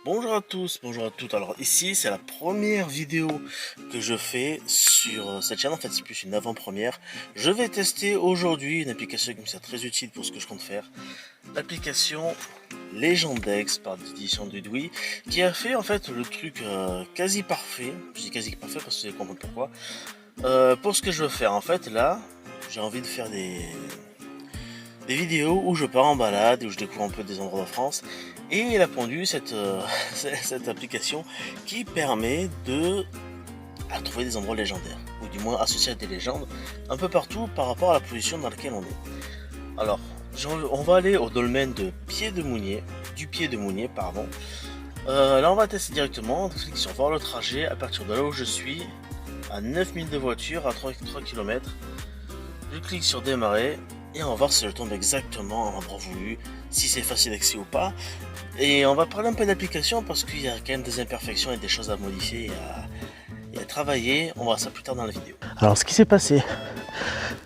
Bonjour à tous, bonjour à toutes. Alors ici c'est la première vidéo que je fais sur cette chaîne. En fait c'est plus une avant-première. Je vais tester aujourd'hui une application qui me sert très utile pour ce que je compte faire. L'application Legendex par l'édition Dudouis, qui a fait en fait le truc quasi parfait. Je dis quasi parfait parce que vous allez comprendre pourquoi. Pour ce que je veux faire en fait là, j'ai envie de faire des vidéos où je pars en balade, où je découvre un peu des endroits de France. Et il a pondu cette application qui permet de trouver des endroits légendaires, ou du moins associés à des légendes, un peu partout par rapport à la position dans laquelle on est. Alors, on va aller au dolmen de Pied de Mounier, du Pied de Mounier, pardon. Là, on va tester directement, on clique sur voir le trajet à partir de là où je suis, à 9 minutes de voiture, à 3 km. Je clique sur démarrer et on va voir si je tombe exactement à l'endroit voulu, si c'est facile d'accès ou pas. Et on va parler un peu d'application parce qu'il y a quand même des imperfections et des choses à modifier et à travailler. On verra ça plus tard dans la vidéo. Alors ce qui s'est passé,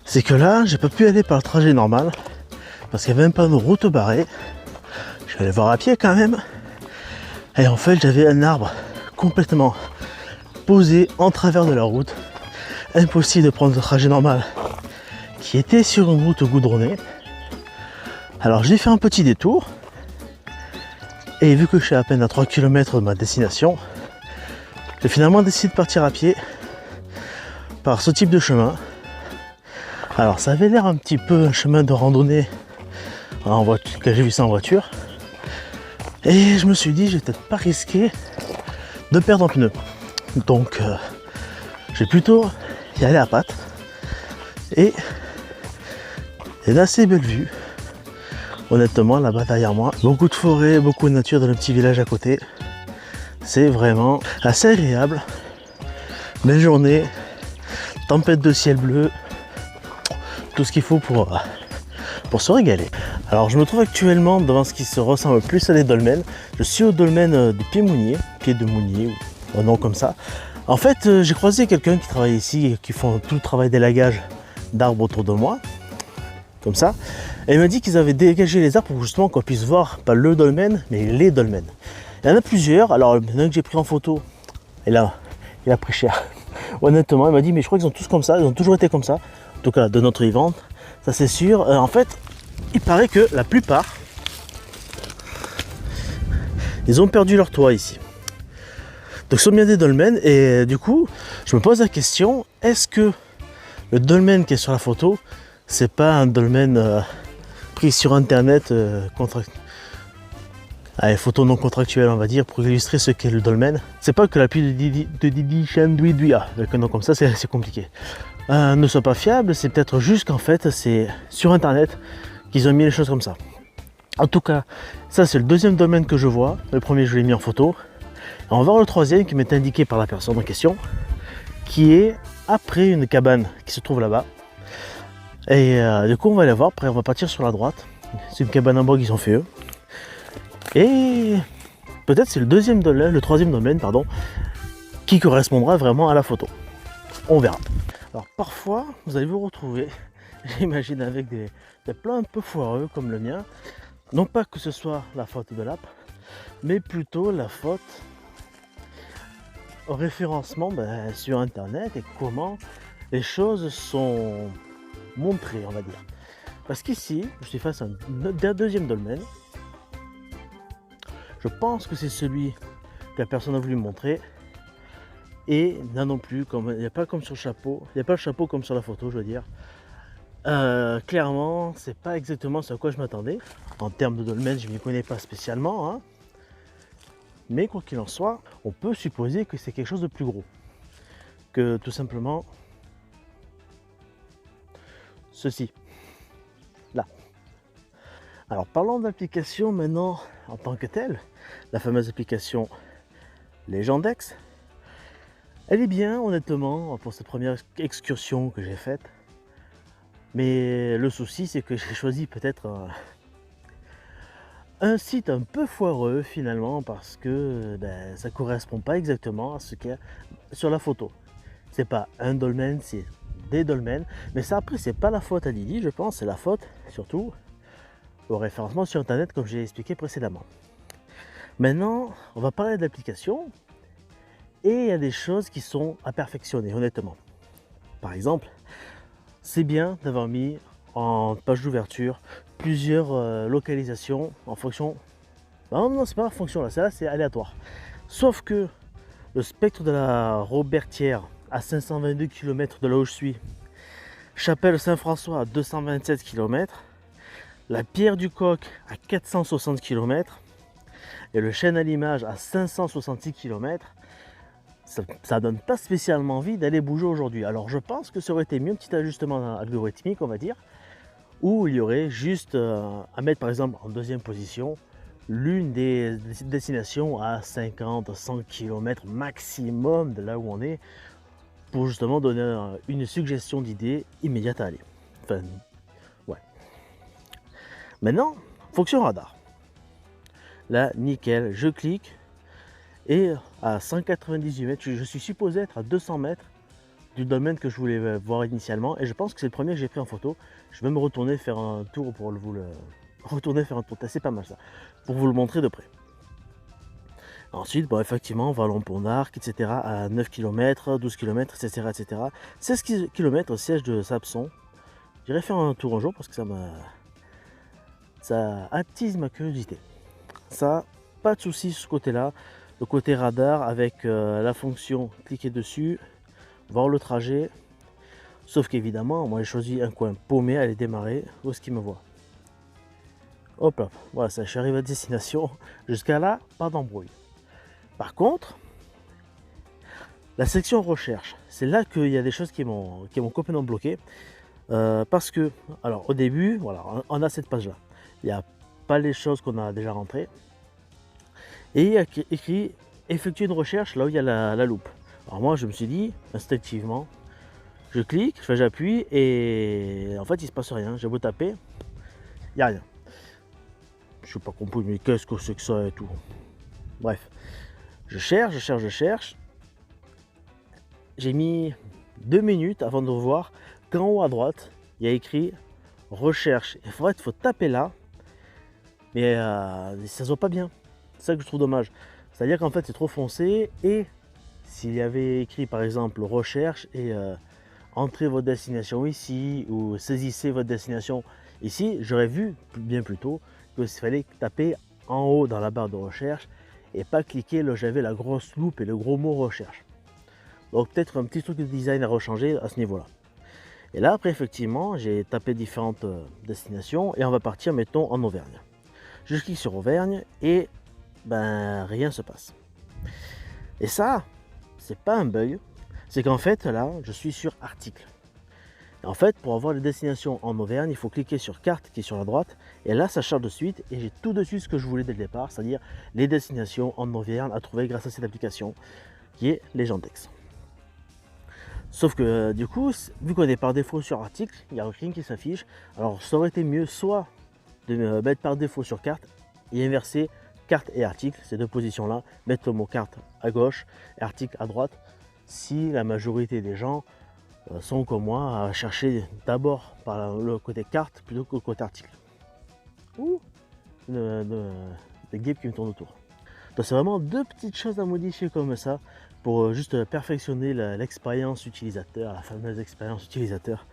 c'est que là j'ai pas pu aller par le trajet normal parce qu'il y avait même pas une route barrée. Je suis allé voir à pied quand même. Et en fait j'avais un arbre complètement posé en travers de la route. Impossible de prendre le trajet normal qui était sur une route goudronnée. Alors j'ai fait un petit détour. Et vu que je suis à peine à 3 km de ma destination, j'ai finalement décidé de partir à pied par ce type de chemin. Alors ça avait l'air un petit peu un chemin de randonnée en voiture, que j'ai vu ça en voiture. Et je me suis dit, je vais peut-être pas risquer de perdre un pneu. Donc j'ai plutôt y aller à pattes. Et il y a une assez belle vue. Honnêtement, là-bas derrière moi, beaucoup de forêt, beaucoup de nature dans le petit village à côté. C'est vraiment assez agréable. Belle journée, tempête de ciel bleu, tout ce qu'il faut pour se régaler. Alors je me trouve actuellement devant ce qui se ressemble plus à des dolmens. Je suis au dolmen du Pied de Mounier, ou un nom comme ça. En fait, j'ai croisé quelqu'un qui travaille ici et qui font tout le travail d'élagage d'arbres autour de moi. Comme ça, et il m'a dit qu'ils avaient dégagé les arbres pour justement qu'on puisse voir pas le dolmen mais les dolmens. Il y en a plusieurs, alors il y en a un que j'ai pris en photo et là il a pris cher. Honnêtement il m'a dit mais je crois qu'ils sont tous comme ça, ils ont toujours été comme ça, en tout cas de notre vivante, ça c'est sûr. En fait il paraît que la plupart ils ont perdu leur toit ici. Donc ce sont bien des dolmens et du coup je me pose la question, est-ce que le dolmen qui est sur la photo c'est pas un dolmen pris sur internet, photo non contractuelle on va dire, pour illustrer ce qu'est le dolmen. C'est pas que la pluie de Didi Chandouidoui, avec un nom comme ça c'est compliqué. Ne soit pas fiable, c'est peut-être juste qu'en fait c'est sur internet qu'ils ont mis les choses comme ça. En tout cas, ça c'est le deuxième dolmen que je vois. Le premier je l'ai mis en photo. Et on va voir le troisième qui m'est indiqué par la personne en question, qui est après une cabane qui se trouve là-bas. Et du coup on va aller voir, après on va partir sur la droite. C'est une cabane en bois qu'ils ont fait eux. Et peut-être c'est le troisième domaine pardon, qui correspondra vraiment à la photo. On verra. Alors parfois vous allez vous retrouver, j'imagine avec des plans un peu foireux comme le mien. Non pas que ce soit la faute de l'app, mais plutôt la faute au référencement sur internet et comment les choses sont montré on va dire, parce qu'ici je suis face à un deuxième dolmen. Je pense que c'est celui que la personne a voulu me montrer et là non plus, comme il n'y a pas comme sur le chapeau, il n'y a pas le chapeau comme sur la photo, je veux dire. Clairement c'est pas exactement ce à quoi je m'attendais. En termes de dolmen je ne m'y connais pas spécialement hein. Mais quoi qu'il en soit, on peut supposer que c'est quelque chose de plus gros que tout simplement ceci là. Alors parlons d'application maintenant en tant que telle, la fameuse application Legendex. Elle est bien honnêtement pour cette première excursion que j'ai faite, mais le souci c'est que j'ai choisi peut-être un site un peu foireux finalement, parce que ça correspond pas exactement à ce qu'il y a sur la photo. C'est pas un dolmen, c'est des dolmens, mais ça après c'est pas la faute à Didi, je pense, c'est la faute surtout au référencement sur internet comme j'ai expliqué précédemment. Maintenant, on va parler de l'application et il y a des choses qui sont à perfectionner, honnêtement. Par exemple, c'est bien d'avoir mis en page d'ouverture plusieurs localisations en fonction. Non, non, c'est pas en fonction là, c'est aléatoire. Sauf que le spectre de la Robertière à 522 km de là où je suis, Chapelle Saint-François à 227 km, la Pierre du Coq à 460 km et le Chêne à l'Image à 566 km, ça donne pas spécialement envie d'aller bouger aujourd'hui. Alors je pense que ça aurait été mieux un petit ajustement algorithmique, on va dire, où il y aurait juste à mettre par exemple en deuxième position l'une des destinations à 50, 100 km maximum de là où on est, pour justement donner une suggestion d'idée immédiate à aller. Enfin, ouais. Maintenant, fonction radar. Là, nickel, je clique et à 198 mètres, je suis supposé être à 200 mètres du domaine que je voulais voir initialement et je pense que c'est le premier que j'ai pris en photo. Je vais me retourner faire un tour pour vous le... Retourner faire un tour, c'est pas mal ça, pour vous le montrer de près. Ensuite, bon, effectivement, Vallon Pont d'Arc, etc. à 9 km, 12 km, etc. etc. 16 km, siège de Sapson. J'irai faire un tour un jour parce que ça attise ma curiosité. Ça, pas de souci sur ce côté-là. Le côté radar avec la fonction cliquer dessus, voir le trajet. Sauf qu'évidemment, moi j'ai choisi un coin paumé à aller démarrer. Où est-ce qu'il me voit? Hop là, voilà, ça, je suis arrivé à destination. Jusqu'à là, pas d'embrouille. Par contre, la section recherche, c'est là qu'il y a des choses qui m'ont complètement bloqué. Parce que, alors au début, voilà, on a cette page-là. Il n'y a pas les choses qu'on a déjà rentrées. Et il y a écrit effectuer une recherche là où il y a la loupe. Alors moi, je me suis dit, instinctivement, je clique, j'appuie et en fait, il ne se passe rien. J'ai beau taper, il n'y a rien. Je suis pas compris, mais qu'est-ce que c'est que ça et tout. Bref, je cherche. J'ai mis 2 minutes avant de voir qu'en haut à droite, il y a écrit recherche. Il faut taper là, mais ça se voit pas bien. C'est ça que je trouve dommage. C'est-à-dire qu'en fait, c'est trop foncé et s'il y avait écrit par exemple recherche et entrez votre destination ici ou saisissez votre destination ici, j'aurais vu bien plus tôt qu'il fallait taper en haut dans la barre de recherche et pas cliquer là où j'avais la grosse loupe et le gros mot recherche. Donc peut-être un petit truc de design à rechanger à ce niveau-là. Et là après effectivement j'ai tapé différentes destinations et on va partir mettons en Auvergne. Je clique sur Auvergne et ben rien se passe. Et ça, c'est pas un bug, c'est qu'en fait là je suis sur article. Et en fait pour avoir les destinations en Auvergne, il faut cliquer sur carte qui est sur la droite et là ça charge de suite et j'ai tout de suite ce que je voulais dès le départ, c'est-à-dire les destinations en Auvergne à trouver grâce à cette application qui est Legendex. Sauf que du coup, vu qu'on est par défaut sur article, il n'y a rien qui s'affiche. Alors ça aurait été mieux soit de me mettre par défaut sur carte et inverser carte et article, ces deux positions-là, mettre le mot carte à gauche et article à droite, si la majorité des gens sont comme moi à chercher d'abord par le côté carte plutôt que le côté article. Ouh, des guêpes qui me tournent autour. Donc c'est vraiment deux petites choses à modifier comme ça pour juste perfectionner l'expérience utilisateur, la fameuse expérience utilisateur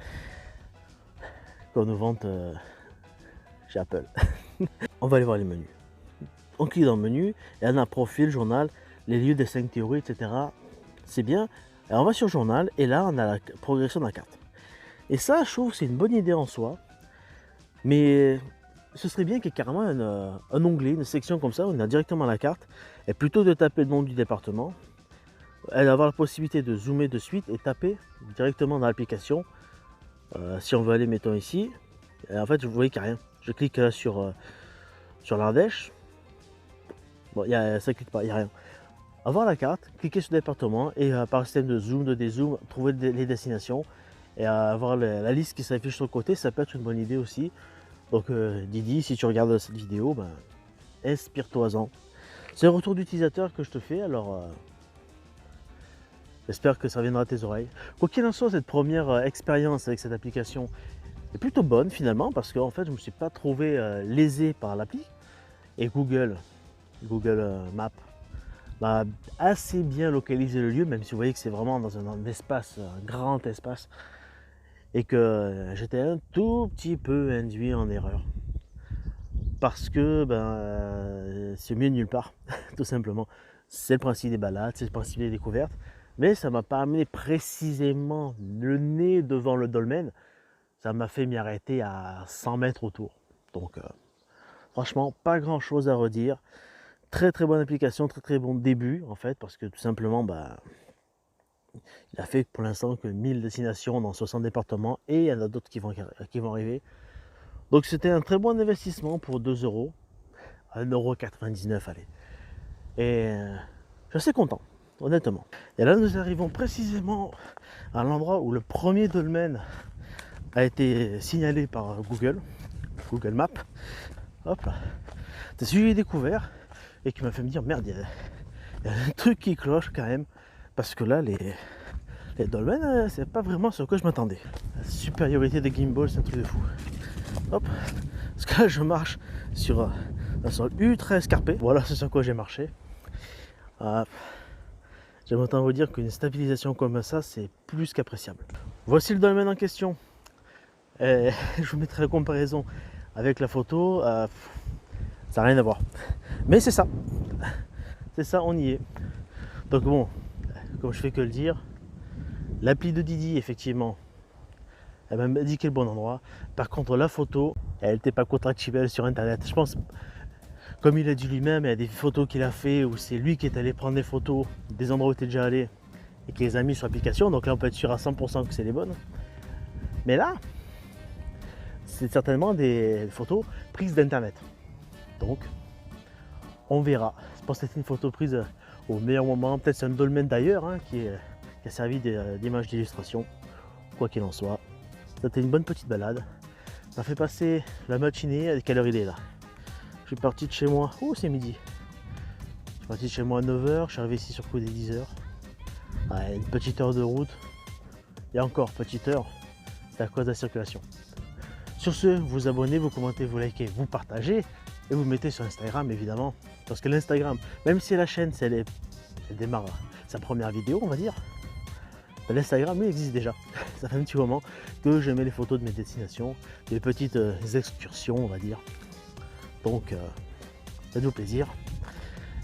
qu'on nous vante chez Apple. On va aller voir les menus. On clique dans le menu et on a profil, journal, les lieux des 5 théories, etc. C'est bien. Alors on va sur journal et là on a la progression de la carte. Et ça, je trouve que c'est une bonne idée en soi. Mais ce serait bien qu'il y ait carrément un onglet, une section comme ça, où on a directement la carte. Et plutôt de taper le nom du département, avoir la possibilité de zoomer de suite et taper directement dans l'application. Si on veut aller, mettons ici. Et en fait, vous voyez qu'il n'y a rien. Je clique sur l'Ardèche. Bon, ça clique pas, il n'y a rien. Avoir la carte, cliquer sur le département et par système de zoom, de dézoom, trouver les destinations et avoir la liste qui s'affiche sur le côté, ça peut être une bonne idée aussi. Donc Didi, si tu regardes cette vidéo, ben, inspire-toi-en. C'est un retour d'utilisateur que je te fais, alors j'espère que ça viendra à tes oreilles. Quoi qu'il en soit, cette première expérience avec cette application est plutôt bonne finalement, parce qu'en fait je ne me suis pas trouvé lésé par l'appli. Et Google Google Maps m'a assez bien localisé le lieu, même si vous voyez que c'est vraiment dans un espace, un grand espace, et que j'étais un tout petit peu induit en erreur. Parce que c'est mieux nulle part, tout simplement. C'est le principe des balades, c'est le principe des découvertes, mais ça m'a pas amené précisément le nez devant le dolmen, ça m'a fait m'y arrêter à 100 mètres autour. Donc franchement, pas grand chose à redire. Très très bonne application, très très bon début en fait, parce que tout simplement, il a fait pour l'instant que 1000 destinations dans 60 départements, et il y en a d'autres qui vont arriver. Donc c'était un très bon investissement pour 2 euros, 1,99 €, allez. Et je suis assez content, honnêtement. Et là, nous arrivons précisément à l'endroit où le premier dolmen a été signalé par Google Maps. Hop là. C'est celui que j'ai découvert et qui m'a fait me dire merde, il y a un truc qui cloche quand même. Parce que là, les dolmens, c'est pas vraiment ce que je m'attendais. La supériorité des gimbal, c'est un truc de fou. Hop, parce que là, je marche sur un sol ultra escarpé. Voilà ce sur quoi j'ai marché. J'aime autant vous dire qu'une stabilisation comme ça, c'est plus qu'appréciable. Voici le dolmen en question. Et je vous mettrai la comparaison avec la photo. Ça n'a rien à voir. Mais c'est ça. C'est ça, on y est. Donc bon, comme je fais que le dire, l'appli de Didi, effectivement, elle m'a indiqué le bon endroit. Par contre, la photo, elle n'était pas contractuelle sur internet. Je pense, comme il a dit lui-même, il y a des photos qu'il a fait où c'est lui qui est allé prendre des photos des endroits où il était déjà allé et qui les a mis sur l'application. Donc là, on peut être sûr à 100% que c'est les bonnes. Mais là, c'est certainement des photos prises d'internet. Donc, on verra. Je pense que c'était une photo prise au meilleur moment. Peut-être c'est un dolmen d'ailleurs qui a servi d'image d'illustration. Quoi qu'il en soit, c'était une bonne petite balade. Ça fait passer la matinée. À quelle heure il est là? Je suis parti de chez moi. Oh, c'est midi. Je suis parti de chez moi à 9 h. Je suis arrivé ici sur le coup des 10 h. Ouais, une petite heure de route. Et encore, petite heure, c'est à cause de la circulation. Sur ce, vous abonnez, vous commentez, vous likez, vous partagez et vous mettez sur Instagram évidemment. Parce que l'Instagram, même si la chaîne, elle démarre sa première vidéo, on va dire, l'Instagram lui existe déjà. Ça fait un petit moment que je mets les photos de mes destinations, des petites excursions, on va dire. Donc, faites-vous plaisir.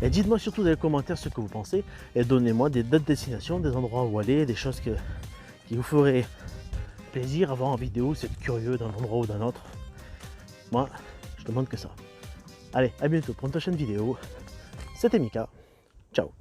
Et dites-moi surtout dans les commentaires ce que vous pensez et donnez-moi des dates de destination, des endroits où aller, des choses qui vous feraient plaisir à voir en vidéo, c'est curieux d'un endroit ou d'un autre. Moi, je demande que ça. Allez, à bientôt pour une prochaine vidéo. C'était Mika. Ciao.